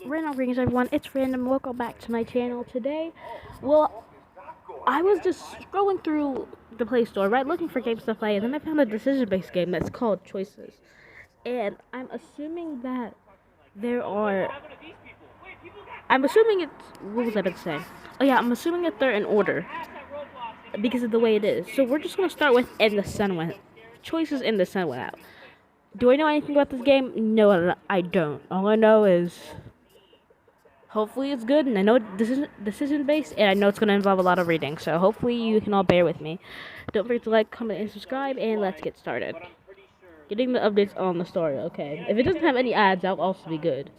Random greetings, everyone. It's Random. Welcome back to my channel today. Well, I was just scrolling through the Play Store, right, looking for games to play, and then I found a decision-based game that's called Choices. And I'm assuming that there are. I'm assuming it's. What was I about to say? Oh yeah, I'm assuming that they're in order because of the way it is. So we're just gonna start with "And the Sun Went." Choices in the Sun Went Out. Do I know anything about this game? No, I don't. All I know is hopefully it's good, and I know this is decision-based, and I know it's going to involve a lot of reading, so hopefully you can all bear with me. Don't forget to like, comment, and subscribe, and let's get started. Getting the updates on the story, okay. If it doesn't have any ads, that'll also be good.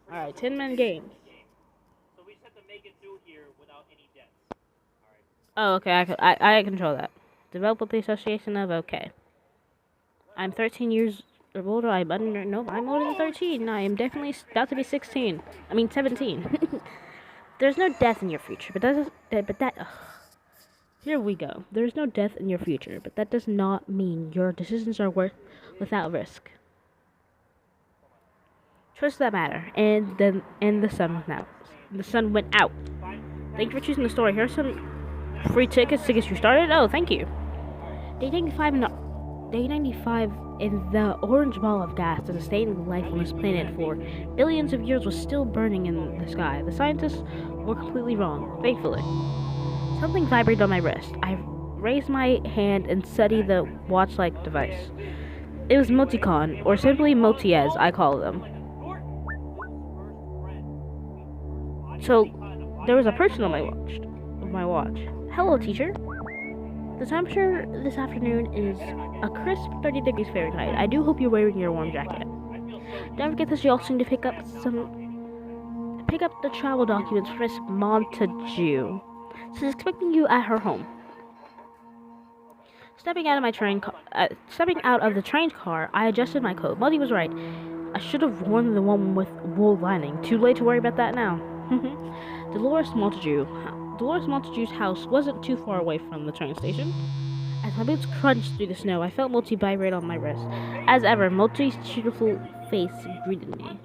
Alright, 10-man games. Oh, okay, I control that. Developed with the association of, okay. I'm 13 years older. I'm older than 13. I am definitely about to be 16. I mean 17. There's no death in your future, here we go. There's no death in your future, but that does not mean your decisions are without risk. Choices that matter, and the sun went out. The sun went out. Thank you for choosing the story. Here's some free tickets to get you started. Oh, thank you. Day 95 in the orange ball of gas that sustained life on this planet for billions of years was still burning in the sky. The scientists were completely wrong, thankfully. Something vibrated on my wrist. I raised my hand and studied the watch-like device. It was Moticon, or simply Moti as I call them. So, there was a person on my watch. Hello, teacher. The temperature this afternoon is a crisp 30 degrees Fahrenheit. I do hope you're wearing your warm jacket. Don't forget that you also need to pick up the travel documents for Miss Montague. She's expecting you at her home. Stepping out of the train car, I adjusted my coat. Muddy was right. I should have worn the one with wool lining. Too late to worry about that now. Dolores Montague's house wasn't too far away from the train station. As my boots crunched through the snow, I felt Moti vibrate on my wrist. As ever, Moti's cheerful face greeted me.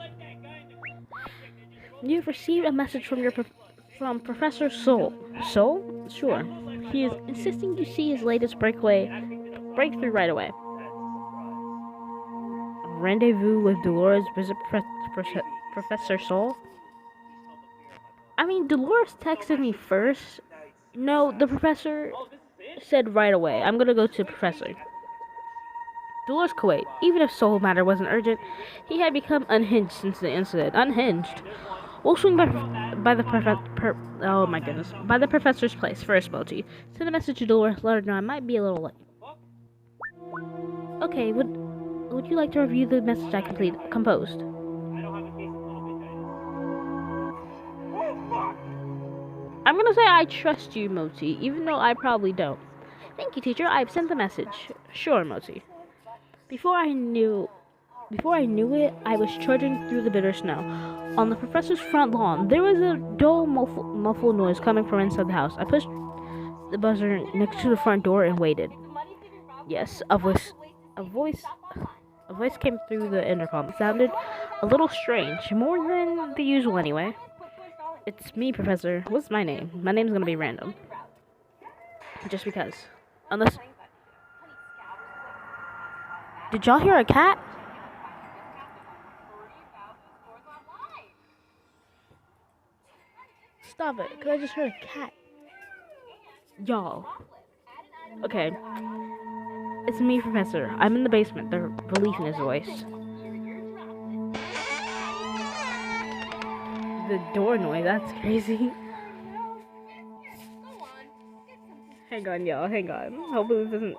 You've received a message from Professor Sol. Sol? Sure. He is insisting you see his latest breakthrough right away. Rendezvous with Dolores, visit Professor Sol? I mean, Dolores texted me first. No, the professor said right away. I'm gonna go to Professor. Dolores could wait. Even if Soul Matter wasn't urgent, he had become unhinged since the incident. Unhinged. We'll swing by the professor's place first, Moti. Send a message to Dolores. Let her know I might be a little late. Okay. Would you like to review the message I composed? I'm gonna say I trust you, Moti, even though I probably don't. Thank you, teacher. I've sent the message. Sure, Moti. Before I knew it, I was trudging through the bitter snow. On the professor's front lawn, there was a dull, muffled noise coming from inside the house. I pushed the buzzer next to the front door and waited. Yes, a voice came through the intercom. It sounded a little strange, more than the usual anyway. It's me, Professor. What's my name? My name's gonna be random. Just because. Unless... Did y'all hear a cat? Stop it, because I just heard a cat. Y'all. Okay. It's me, Professor. I'm in the basement. The relief in his voice. The door noise, that's crazy. Hang on, y'all, hang on. Hopefully this doesn't...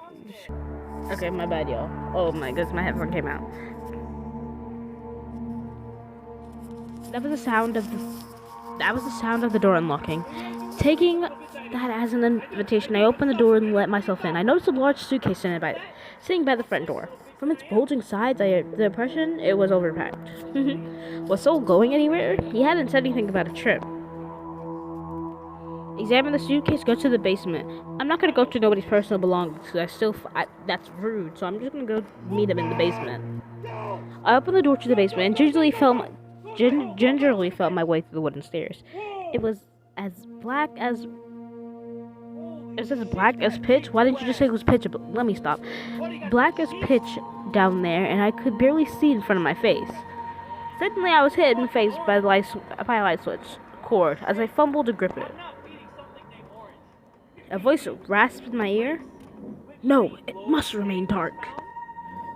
Okay, my bad, y'all. Oh my goodness, my headphone came out. That was the sound of the door unlocking. Taking that as an invitation, I opened the door and let myself in. I noticed a large suitcase sitting by the front door. From its bulging sides, I had the impression it was overpacked. Was Soul going anywhere? He hadn't said anything about a trip. Examine the suitcase, go to the basement. I'm not gonna go to nobody's personal belongings because that's rude, so I'm just gonna go meet him in the basement. I opened the door to the basement and gingerly felt gingerly felt my way through the wooden stairs. It was as black as... Is this black as pitch? Why didn't you just say it was pitch? Let me stop. Black as pitch down there, and I could barely see in front of my face. Suddenly, I was hit in the face by a light switch cord as I fumbled to grip it. A voice rasped in my ear. No, it must remain dark.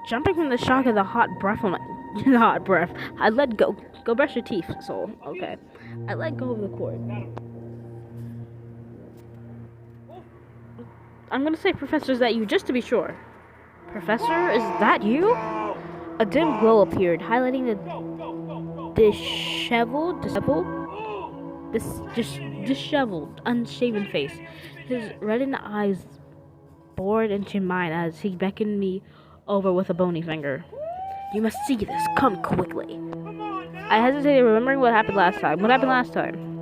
Jumping from the shock of the hot breath I let go. Go brush your teeth, Soul. Okay. I let go of the cord. I'm gonna say, Professor, is that you, just to be sure. Professor, is that you? A dim glow appeared, highlighting the disheveled, unshaven face. His reddened eyes bored into mine as he beckoned me over with a bony finger. You must see this. Come quickly. I hesitated, remembering what happened last time. What happened last time?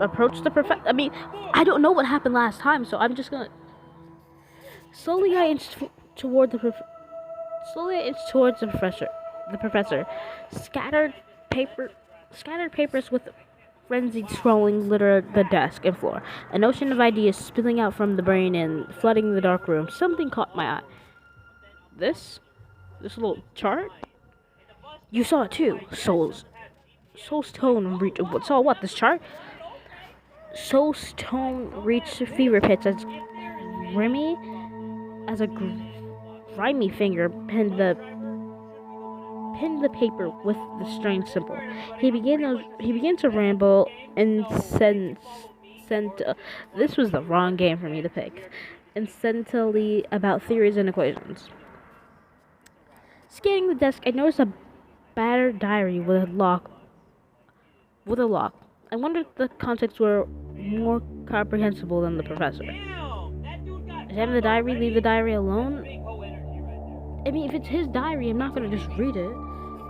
Approach the professor. I mean, I don't know what happened last time, so I'm just gonna... Slowly I inched towards the professor. Scattered papers with frenzied scrolling littered the desk and floor. An ocean of ideas spilling out from the brain and flooding the dark room. Something caught my eye. This little chart? You saw it too. Soul's tone reached... Saw what? This chart? Soul's tone reached fever pitch as grimy as a grimy finger pinned the paper with the strange symbol. He began to ramble and this was the wrong game for me to pick. Incessantly about theories and equations. Scanning the desk, I noticed a battered diary with a lock. I wondered if the contents were more comprehensible than the professor. Examine the diary, leave the diary alone. I mean, if it's his diary, I'm not going to just read it.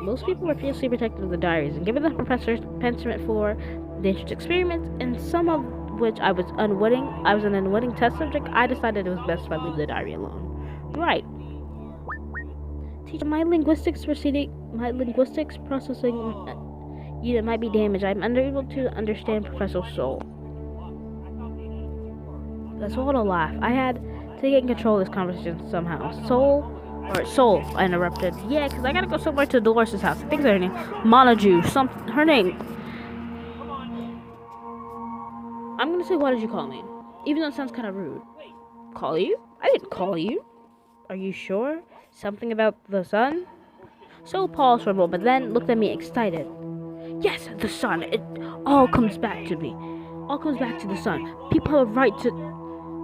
Most people were fiercely protective of the diaries, and given the professor's penchant for dangerous experiments, and some of which I was an unwitting test subject, I decided it was best if I leave the diary alone. Right. Teacher, my linguistics processing unit might be damaged. I'm unable to understand Professor Soul. Let's hold a laugh. I had to get in control of this conversation somehow. Soul, I interrupted. Yeah, because I gotta go somewhere to Dolores' house. I think that's her name. Montague, her name. I'm gonna say, what did you call me? Even though it sounds kind of rude. Call you? I didn't call you. Are you sure? Something about the sun? Soul paused for a moment, but then looked at me excited. Yes, the sun. It all comes back to me. All comes back to the sun. People have a right to...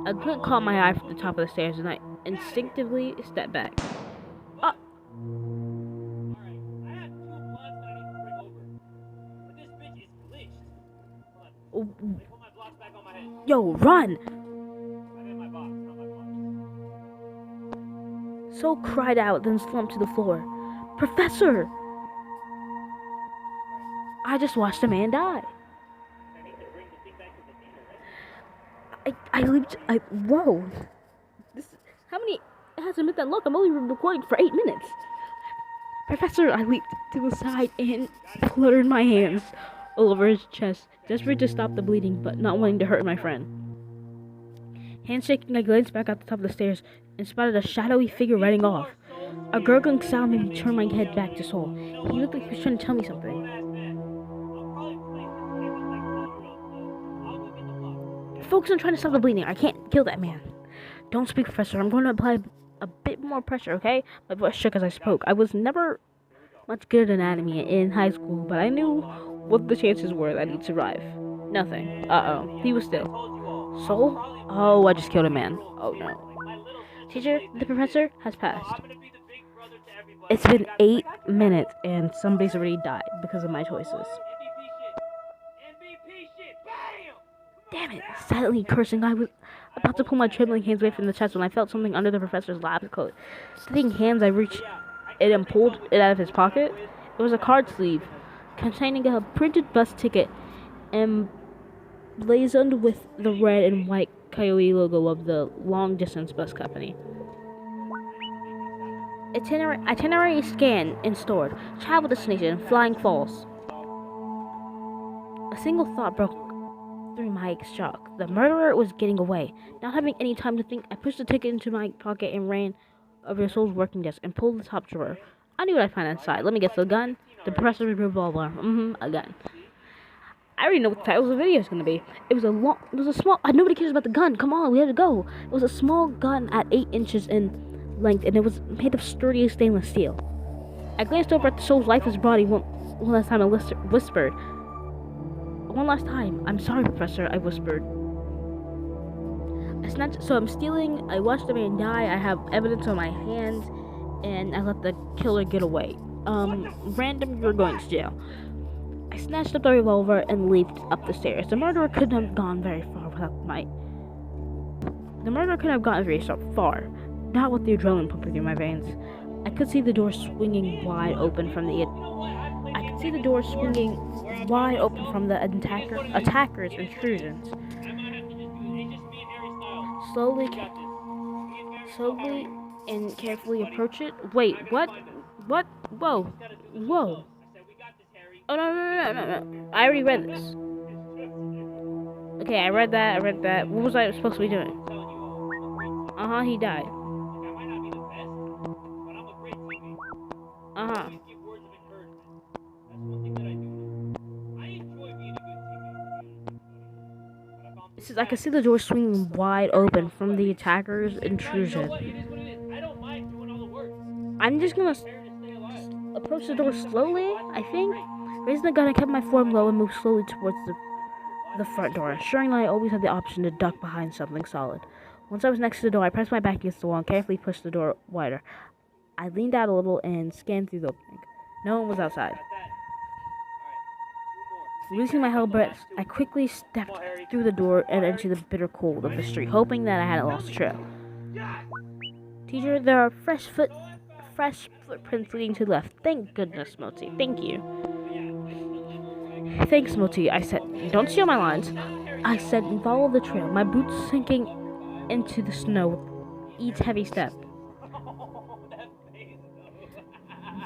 I couldn't caught my eye from the top of the stairs, and I instinctively stepped back. Yo, run! Soul cried out, then slumped to the floor. Professor! I just watched a man die. Whoa. How many... It hasn't been that long. I'm only recording for 8 minutes. Professor, I leaped to the side and fluttered my hands all over his chest, desperate to stop the bleeding, but not wanting to hurt my friend. Hands shaking, I glanced back at the top of the stairs and spotted a shadowy figure running off. A gurgling sound made me turn my head back to Soul. He looked like he was trying to tell me something. Focus on trying to stop the bleeding. I can't kill that man. Don't speak, Professor. I'm going to apply a bit more pressure, okay? My voice shook as I spoke. I was never much good at anatomy in high school, but I knew what the chances were that he'd survive. Nothing. Uh-oh. He was still. Soul? Oh, I just killed a man. Oh, no. Teacher, the professor has passed. It's been 8 minutes, and somebody's already died because of my choices. Damn it! Silently cursing, I was about to pull my trembling hands away from the chest when I felt something under the professor's lab coat. Steadying hands, I reached it and pulled it out of his pocket. It was a card sleeve containing a printed bus ticket emblazoned with the red and white coyote logo of the long-distance bus company. Itinerary scanned and stored. Travel destination, Flying Falls. A single thought broke through my shock. The murderer was getting away. Not having any time to think, I pushed the ticket into my pocket and ran over Soul's working desk and pulled the top drawer. I knew what I'd find inside. Let me guess, a gun? The pressure revolver. A gun. I already know what the title of the video is going to be. It was a small, nobody cares about the gun. Come on, we have to go. It was a small gun at 8 inches in length, and it was made of sturdy stainless steel. I glanced over at the Soul's lifeless body one last time and whispered. One last time. I'm sorry, Professor, I whispered. I'm stealing, I watched the man die, I have evidence on my hands, and I let the killer get away. Random, you're going to jail. I snatched up the revolver and leaped up the stairs. The murderer couldn't have gone very far not with the adrenaline pumping through my veins. I could see the door swinging wide open from the attacker's intrusions. Slowly and carefully approach it. Wait, what? What? Whoa. Oh, no. I already read this. Okay, I read that. What was I supposed to be doing? He died. It says, I could see the door swinging wide open from the attacker's intrusion. I'm just gonna approach the door slowly, I think. Raising the gun, I kept my form low and moved slowly towards the front door, ensuring that I always had the option to duck behind something solid. Once I was next to the door, I pressed my back against the wall and carefully pushed the door wider. I leaned out a little and scanned through the opening. No one was outside. Losing my held breath, I quickly stepped through the door and into the bitter cold of the street, hoping that I hadn't lost the trail. Teacher, there are fresh footprints leading to the left. Thank goodness, Moti. Thank you. Thanks, Moti, I said. Don't steal my lines. I said and follow the trail, my boots sinking into the snow with each heavy step.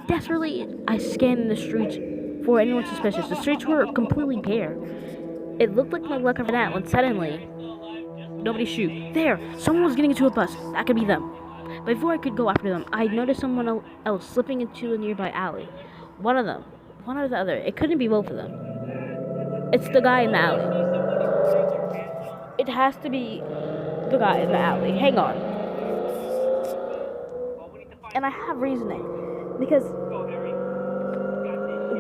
Desperately, I scanned the streets for anyone suspicious. The streets were completely bare. It looked like my luck ran out when suddenly, nobody shoot. There! Someone was getting into a bus. That could be them. But before I could go after them, I noticed someone else slipping into a nearby alley. One of them. One or the other. It couldn't be both of them. It's the guy in the alley. It has to be the guy in the alley. Hang on. And I have reasoning. Because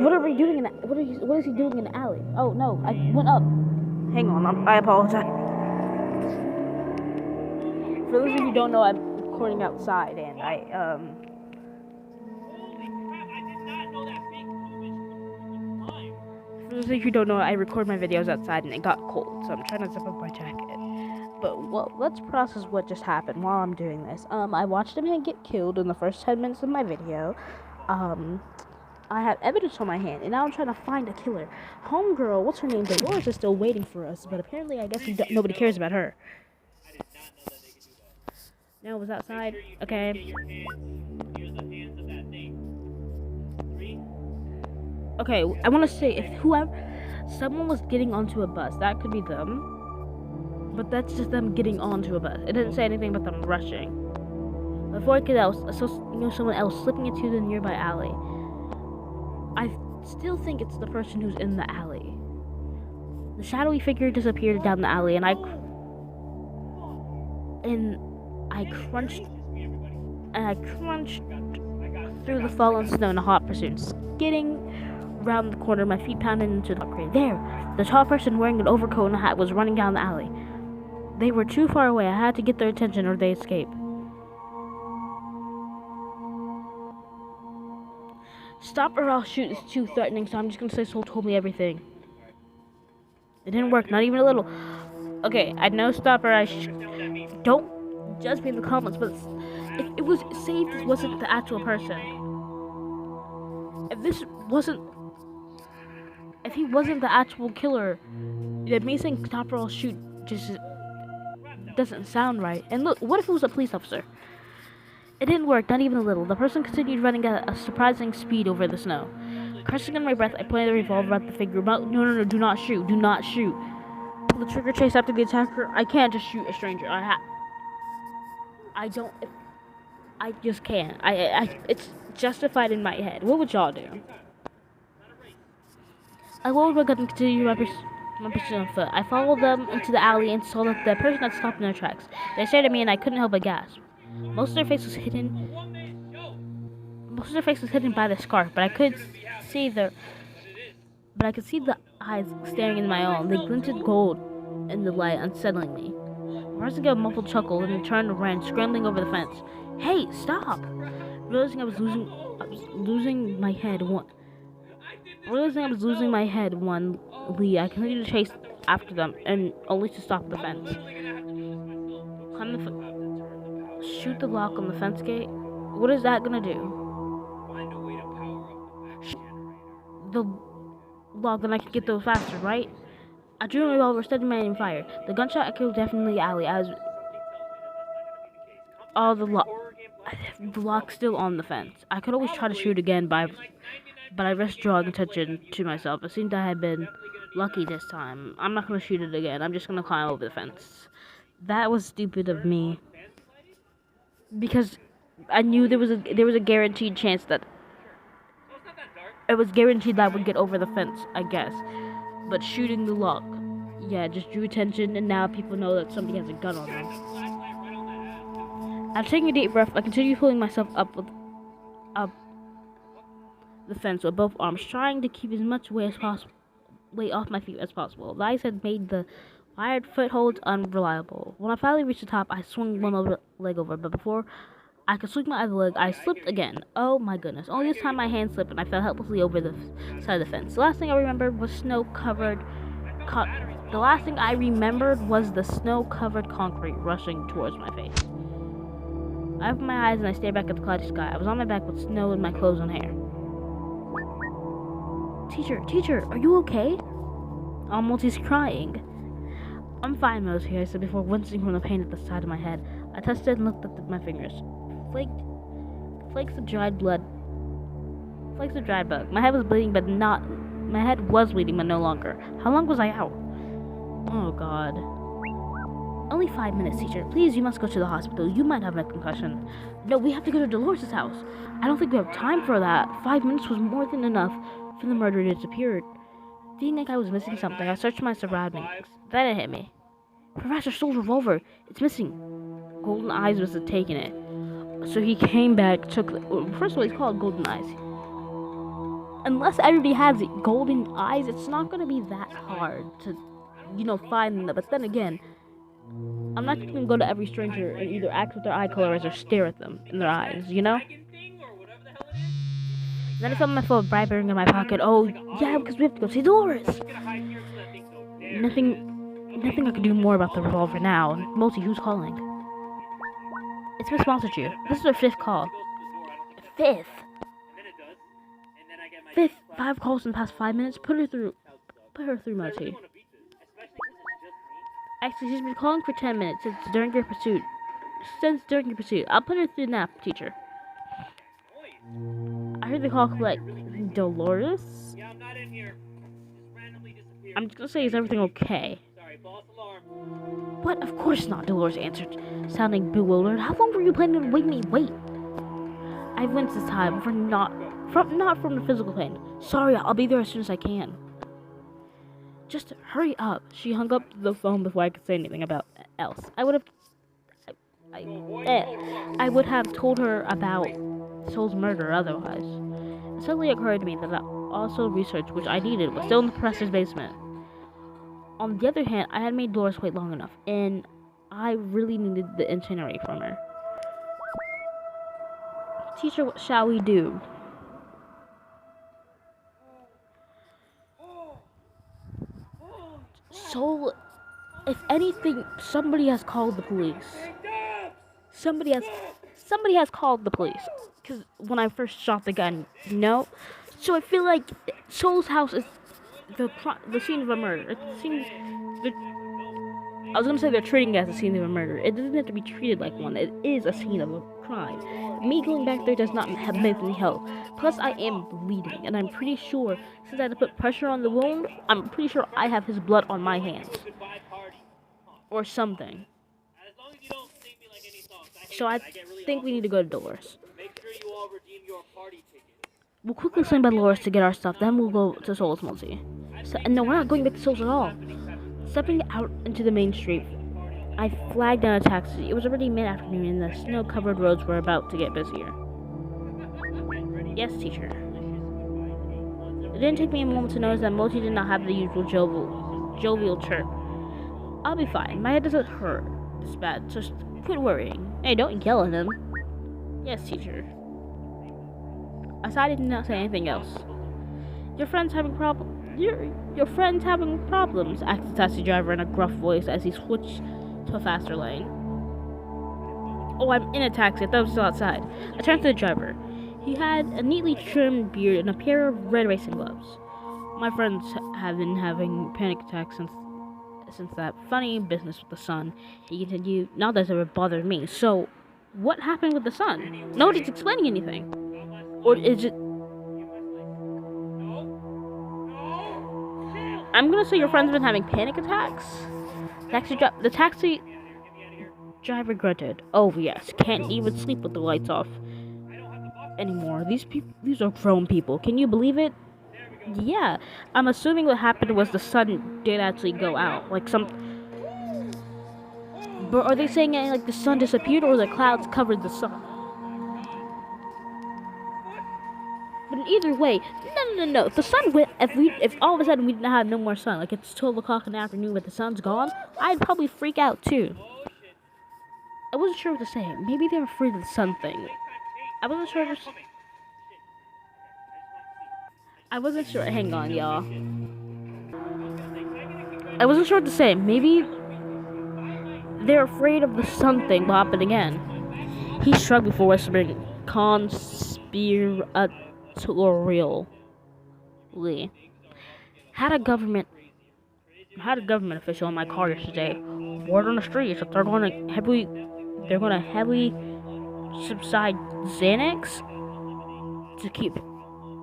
what are we doing what is he doing in the alley? Oh no, I went up. Hang on, I apologize. For those of you who don't know, I'm recording outside and For those of you who don't know, I record my videos outside and it got cold, so I'm trying to zip up my jacket. But well, let's process what just happened while I'm doing this. I watched a man get killed in the first 10 minutes of my video. I have evidence on my hand, and now I'm trying to find a killer. Homegirl, what's her name? Dolores is still waiting for us, but apparently I guess nobody cares about her. No, it was outside. Okay. Okay, I want to say, if someone was getting onto a bus, that could be them. But that's just them getting onto a bus. It didn't say anything about them rushing. Before I saw someone else slipping into the nearby alley. I still think it's the person who's in the alley. The shadowy figure disappeared down the alley, and I crunched through the fallen snow in a hot pursuit, skidding round the corner, my feet pounding into the concrete. There, the tall person wearing an overcoat and a hat was running down the alley. They were too far away. I had to get their attention or they'd escape. Stop or I'll shoot is too threatening, so I'm just gonna say Soul told me everything. It didn't work, not even a little. Okay, I know stop or I don't judge me in the comments, but if it was saved, this wasn't the actual person. If he wasn't the actual killer, then me saying stop or I'll shoot just doesn't sound right. And look, what if it was a police officer? It didn't work, not even a little. The person continued running at a surprising speed over the snow. Cursing under my breath, I pointed the revolver at the figure. No, no, no, do not shoot, do not shoot. Pull the trigger, chase after the attacker. I can't just shoot a stranger. I don't. I just can't. It's justified in my head. What would y'all do? I lowered my gun and continued my pursuit on foot. I followed them into the alley and saw that the person had stopped in their tracks. They stared at me and I couldn't help but gasp. Most of their face was hidden by the scarf, but I could see the eyes staring into my own. They glinted gold in the light, unsettling me. Rousing a muffled chuckle and turned and ran, scrambling over the fence. Hey, stop! Realizing I was losing my head one Lee, I continued to chase after them, and only to stop at the fence. Shoot the lock on the fence gate? What is that gonna do? The lock, then I can get those faster, right? I drew a revolver, steady my aim, fire. The gunshot echoed definitely the alley as the lock's still on the fence. I could always try to shoot again, but I risked drawing attention to myself. It seemed I had been lucky this time. I'm not gonna shoot it again. I'm just gonna climb over the fence. That was stupid of me, because I knew there was a guaranteed chance that it was guaranteed that I would get over the fence, I guess. But shooting the lock, yeah, just drew attention, and now people know that somebody has a gun on them. After taking a deep breath, I continued pulling myself up the fence with both arms, trying to keep as much weight off my feet as possible. The ice had made the wired footholds unreliable. When I finally reached the top, I swung one leg over, but before I could swing my other leg, I slipped again. Oh my goodness. Only this time my hand slipped and I fell helplessly over the side of the fence. The last thing I remembered was the snow-covered concrete rushing towards my face. I opened my eyes and I stared back at the cloudy sky. I was on my back with snow in my clothes and hair. Teacher, are you okay? Multy's crying. I'm fine, Mosey, I said before wincing from the pain at the side of my head. I tested and looked at my fingers. Flakes of dried bug. My head was bleeding, but no longer. How long was I out? Oh God. Only 5 minutes, teacher. Please, you must go to the hospital. You might have a concussion. No, we have to go to Dolores' house. I don't think we have time for that. 5 minutes was more than enough for the murderer to disappear. Feeling like I was missing something, I searched my surroundings. Then it hit me. Professor Stoll's revolver. It's missing. Golden Eyes must have taken it. So he came back, first of all, he's called Golden Eyes. Unless everybody has golden eyes, it's not going to be that hard to, find them. But then again, I'm not going to go to every stranger and either act with their eye colors or stare at them in their eyes, Then I felt my phone vibrating in my pocket. Oh, yeah, because we have to go see Dolores. Nothing I can do more about the revolver now. Mosey, who's calling? It's Miss Montague. This is her 5th call. 5th? 5 calls in the past 5 minutes? Put her through, Mosey. Actually, she's been calling for 10 minutes since during your pursuit. I'll put her through now, teacher. I heard the call like Dolores. Yeah, I'm not in here. Just randomly disappeared. I'm just gonna say, is everything okay? Sorry, false alarm. What? Of course not, Dolores answered, sounding bewildered. How long were you planning to wait? I winced this time not from the physical pain. Sorry, I'll be there as soon as I can. Just hurry up. She hung up the phone before I could say anything else. I would have told her about Stoll's murder otherwise. It suddenly occurred to me that also research which I needed was still in the professor's basement. On the other hand, I had made Dolores wait long enough, and I really needed the itinerary from her. Teacher, what shall we do? So, if anything, somebody has called the police. Somebody has called the police. Because when I first shot the gun, So I feel like Stoll's house is the scene of a murder. I was gonna say they're treating it as a scene of a murder. It doesn't have to be treated like one. It is a scene of a crime. Me going back there does not have mentally help. Plus, I am bleeding, and I'm pretty sure, since I had to put pressure on the wound, I'm pretty sure I have his blood on my hands. Or something. So I think we need to go to Dolores. We'll quickly swing by Dolores to get our stuff, then we'll go to Souls Multi. No, we're not going back to Souls at all. Stepping out into the main street, I flagged down a taxi. It was already mid-afternoon and the snow-covered roads were about to get busier. Yes, teacher. It didn't take me a moment to notice that Multi did not have the usual jovial chirp. I'll be fine. My head doesn't hurt this bad. Just quit worrying. Hey, don't yell at him. Yes, teacher. Aside, did not say anything else. Your friend's having problems. Your friend's having problems, asked the taxi driver in a gruff voice as he switched to a faster lane. Oh, I'm in a taxi. I thought I was still outside. I turned to the driver. He had a neatly trimmed beard and a pair of red racing gloves. My friends have been having panic attacks since that funny business with the sun. He continued, not that it's ever bothered me. So, what happened with the sun? Nobody's explaining anything. Or is it... I'm gonna say your friend's been having panic attacks? The taxi driver grunted. Oh yes, can't even sleep with the lights off anymore. These are grown people. Can you believe it? Yeah, I'm assuming what happened was the sun did actually go out. But are they saying like the sun disappeared or the clouds covered the sun? But either way, no. If the sun went, if all of a sudden we didn't have no more sun, like it's 12 o'clock in the afternoon but the sun's gone, I'd probably freak out too. I wasn't sure what to say. Maybe they're afraid of the sun thing. I wasn't sure. Hang on, y'all. I wasn't sure what to say. Maybe they're afraid of the sun thing will happen again. He shrugged before whispering, conspiratorially. Had a government official in my car yesterday. Word on the streets that they're gonna heavily subside Xanax to keep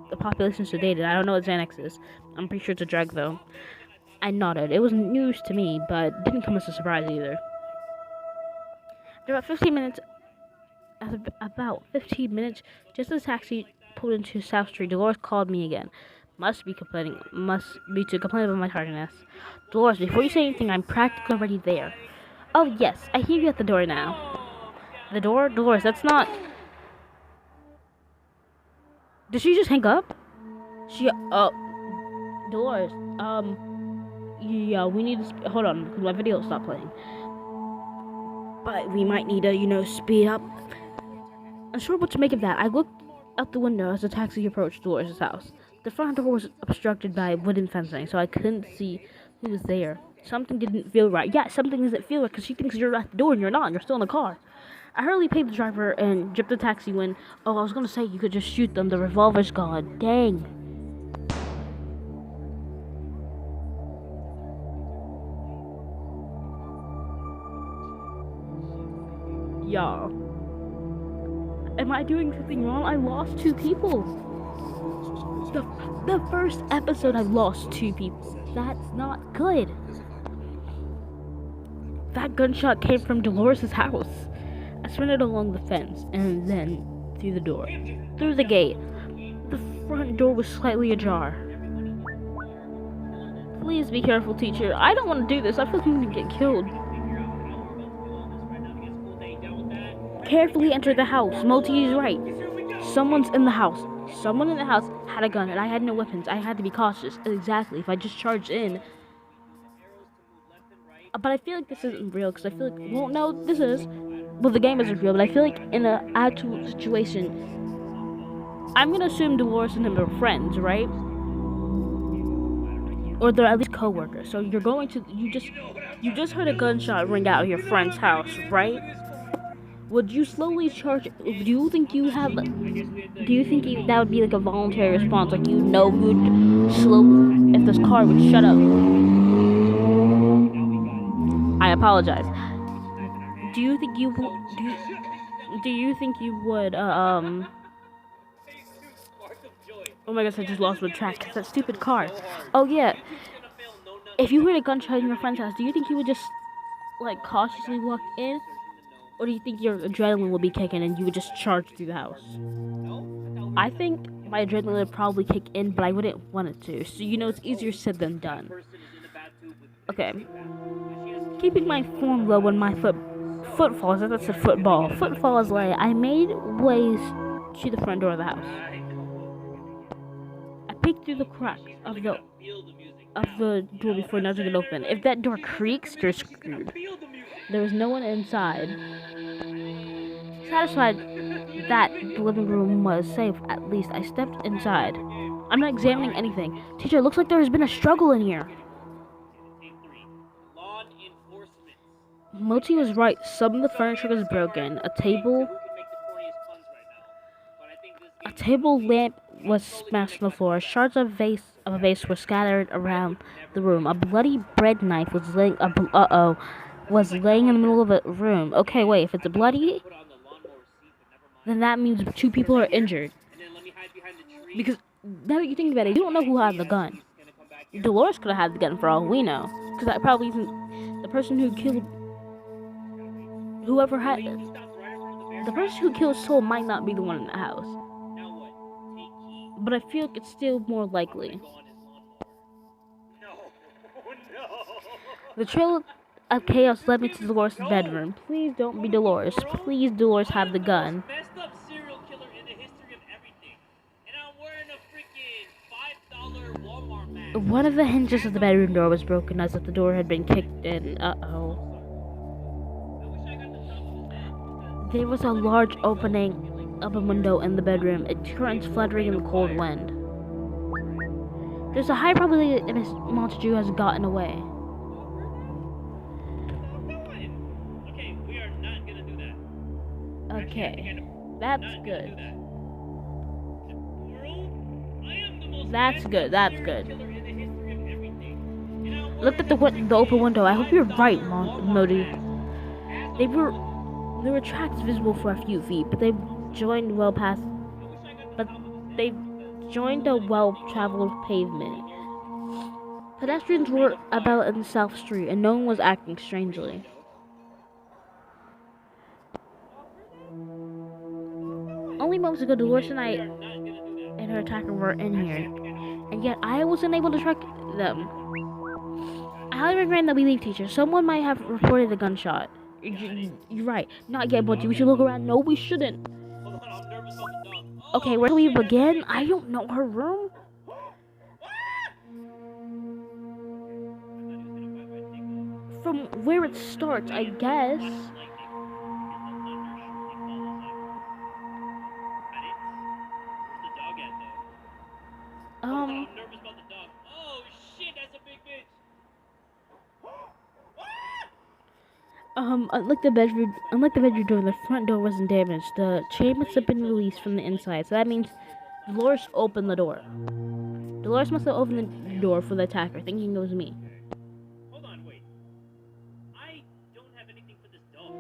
the population sedated. I don't know what Xanax is. I'm pretty sure it's a drug though. I nodded. It was news to me, but didn't come as a surprise either. About 15 minutes, just as the taxi pulled into South Street, Dolores called me again. Must be to complain about my tardiness. Dolores, before you say anything, I'm practically already there. Oh yes, I hear you at the door now. The door? Dolores, that's not... Did she just hang up? Dolores, yeah, we need to... Hold on, because my video stopped playing. But we might need to, speed up. Unsure what to make of that, I looked out the window as the taxi approached Dolores' house. The front door was obstructed by wooden fencing, so I couldn't see who was there. Something didn't feel right. Yeah, something doesn't feel right, because she thinks you're at the door and you're not, and you're still in the car. I hurriedly paid the driver and jipped the taxi when... Oh, I was gonna say you could just shoot them. The revolver's gone. Dang. Y'all. Am I doing something wrong? I lost 2 people. The first episode I lost 2 people. That's not good. That gunshot came from Dolores' house. I sprinted along the fence and then through the door. Through the gate. The front door was slightly ajar. Please be careful, teacher. I don't want to do this. I feel like I'm going to get killed. Carefully enter the house. Multi is right. Someone's in the house. Someone in the house had a gun and I had no weapons. I had to be cautious. Exactly. If I just charged in. But I feel like this isn't real because I feel like... Well, no, this is... Well, the game isn't real, but I feel like in an actual situation, I'm gonna assume Dolores and him are friends, right? Or they're at least co-workers. So you're going to, you just heard a gunshot ring out of your friend's house, right? Would you slowly charge? Do you think that would be like a voluntary response? Like who'd slow if this car would shut up? I apologize. Do you think Do you think you would, Oh my gosh, I just lost my track. It's that stupid car. Oh yeah. If you heard a gunshot in your friend's house, do you think you would just, like, cautiously walk in? Or do you think your adrenaline will be kicking and you would just charge through the house? I think my adrenaline would probably kick in, but I wouldn't want it to. So, it's easier said than done. Okay. Keeping my form low when my footfalls, that's a football. Footfalls lay. I made ways to the front door of the house. I peeked through the crack of the door before nudging it open. If that door creaks, you're screwed. There was no one inside. Satisfied that the living room was safe, at least I stepped inside. I'm not examining anything. Teacher, it looks like there has been a struggle in here. Moti was right. Some of the furniture was broken. A table lamp was smashed on the floor. Shards of a vase were scattered around the room. A bloody bread knife was laying in the middle of the room. Okay, wait. If it's bloody, then that means 2 people are injured. Because now that you think about it, you don't know who had the gun. Dolores could have had the gun for all we know. Because that probably isn't the person who killed whoever had the person who killed Soul might not be the one in the house. But I feel like it's still more likely. The trail of chaos led me to Dolores' bedroom. Please don't be Dolores. Please, Dolores, have the gun. One of the hinges of the bedroom door was broken, as if the door had been kicked in. There was a large opening of a window in the bedroom. It curtains fluttering in the cold wind. There's a high probability that Miss Montague has gotten away. Okay, we are not gonna do that. Okay, that's good. That's good. That's good. Look at the open window. I hope you're right, Modi. There were tracks visible for a few feet, but they joined a well-traveled pavement. Pedestrians were about in the South Street, and no one was acting strangely. Only moments ago, Dolores and her attacker were in here, and yet I wasn't able to track them. I highly recommend that we leave, teacher. Someone might have reported a gunshot. You're right. Not yet, but we should look around. No, we shouldn't. Okay, where do we begin? I don't know. Her room? From where it starts, I guess. I'm nervous about the dog. Oh shit, that's a big bitch. Unlike the bedroom door, the front door wasn't damaged. The chain must have been released from the inside, so that means Dolores opened the door. Dolores must have opened the door for the attacker, thinking it was me. Hold on, wait. I don't have anything for this dog.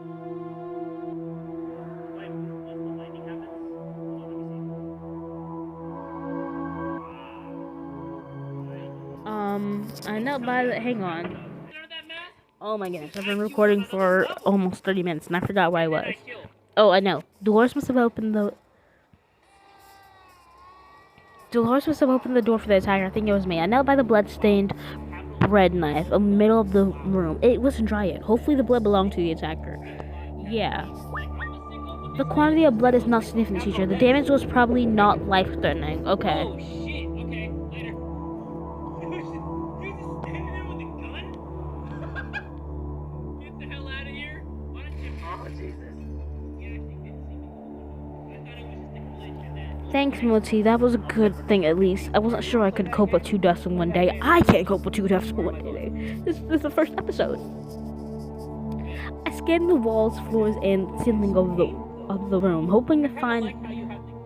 Like, once the lightning happens, hold on, let me see. I know by the, hang on. Oh my goodness, I've been recording for almost 30 minutes and I forgot where I was. Oh, I know. Dolores must have opened the door for the attacker. I think it was me. I knelt by the blood-stained bread knife in the middle of the room. It wasn't dry yet. Hopefully the blood belonged to the attacker. Yeah. The quantity of blood is not significant, teacher. The damage was probably not life-threatening. Okay. Oh shit, okay, later. You're just standing there with a gun? Get the hell out of here. Why don't you... Oh, Jesus. You actually didn't see me. I thought it was just a glitch in that. Thanks, Moti. That was a good thing, at least. I wasn't sure I could cope with 2 deaths in one day. I can't cope with 2 deaths in one day. This is the first episode. I scanned the walls, floors, and ceiling of the room, hoping to find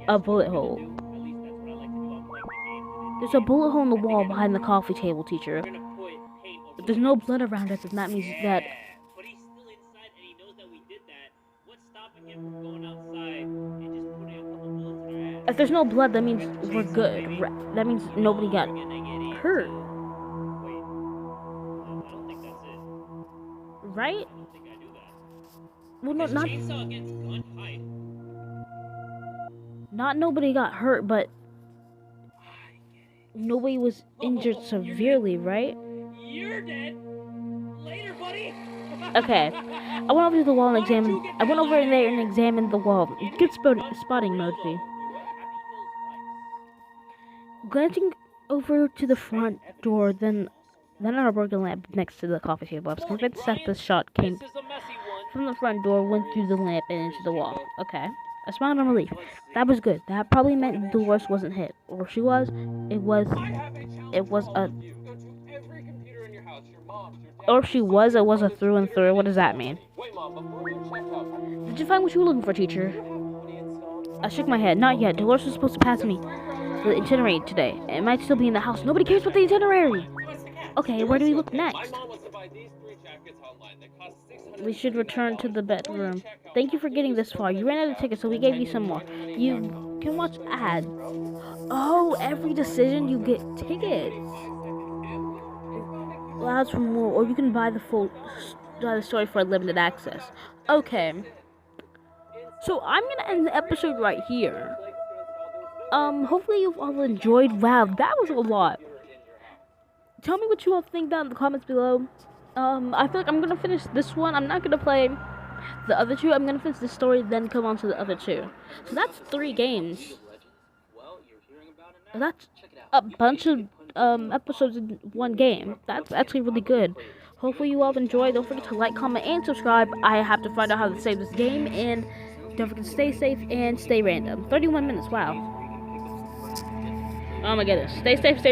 a bullet hole. There's a bullet hole in the wall behind the coffee table, teacher. But there's no blood around us, and that means that... But he's still inside and he knows that we did that. What's stopping him from going out If there's no blood, that means we're good. That means nobody got hurt, Wait. I don't think that's it. right? I don't think I do that. Well, no, His not chainsaw against gun height. nobody got hurt, but nobody was injured severely, right? You're dead. Later, buddy. Okay. I went over to the wall and examined. I went over in there and examined the wall. Good spotting, Moji. Glancing over to the front door, then our broken lamp next to the coffee table. I was convinced that the shot came This is a messy one. from the front door, went through the lamp and into the wall. Okay. I smiled in relief. That was good. That probably meant Dolores wasn't hit. Or if she was, it was a... Or if she was, it was a through and through. What does that mean? Did you find what you were looking for, teacher? I shook my head. Not yet. Dolores was supposed to pass me the itinerary today. It might still be in the house. Nobody cares about the itinerary. Okay, where do we look next? We should return to the bedroom. Thank you for getting this far. You ran out of tickets, so we gave you some more. You can watch ads. Oh, every decision you get tickets. Allows for more, or you can buy the story for limited access. Okay. So I'm gonna end the episode right here. Hopefully you've all enjoyed. Wow, that was a lot. Tell me what you all think down in the comments below. I feel like I'm gonna finish this one. I'm not gonna play the other two. I'm gonna finish this story, then come on to the other two. So that's 3 games. That's a bunch of episodes in one game. That's actually really good. Hopefully you all enjoyed. Don't forget to like, comment, and subscribe. I have to find out how to save this game, and don't forget to stay safe and stay random. 31 minutes. Wow. Oh my goodness. Stay safe. Stay